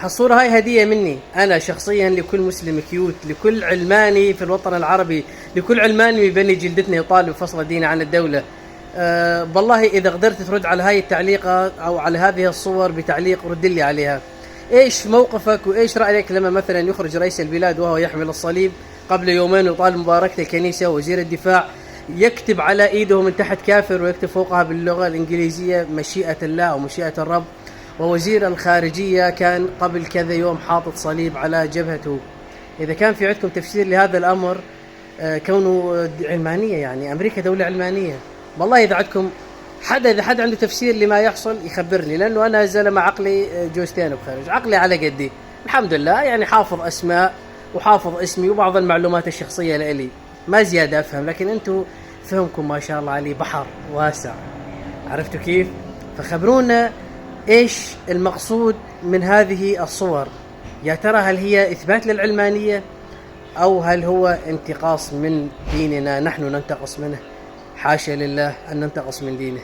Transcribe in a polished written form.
هالصورة هاي هدية مني أنا شخصيا لكل مسلم كيوت، لكل علماني في الوطن العربي، لكل علماني بني جلدتنا يطالب فصل الدين عن الدولة. بالله إذا قدرت ترد على هاي التعليقات أو على هذه الصور بتعليق رد لي عليها. إيش موقفك وإيش رأيك لما مثلا يخرج رئيس البلاد وهو يحمل الصليب قبل يومين ويطالب مباركة الكنيسة ووزير الدفاع يكتب على إيده من تحت كافر ويكتب فوقها باللغة الإنجليزية مشيئة الله أو مشيئة الرب، ووزير الخارجية كان قبل كذا يوم حاطط صليب على جبهته. إذا كان في عندكم تفسير لهذا الأمر كونه علمانية، يعني أمريكا دولة علمانية، والله إذا عندكم إذا حد عنده تفسير لما يحصل يخبرني، لأنه أنا زلمة عقلي جوزتين بخارج، عقلي على قدي الحمد لله، يعني حافظ أسماء وحافظ اسمي وبعض المعلومات الشخصية لإلي، ما زيادة أفهم، لكن أنتوا فهمكم ما شاء الله عليه بحر واسع، عرفتوا كيف؟ فخبرونا إيش المقصود من هذه الصور؟ يا ترى هل هي إثبات للعلمانية أو هل هو انتقاص من ديننا؟ نحن ننتقص منه، حاشا لله أن ننتقص من دينه.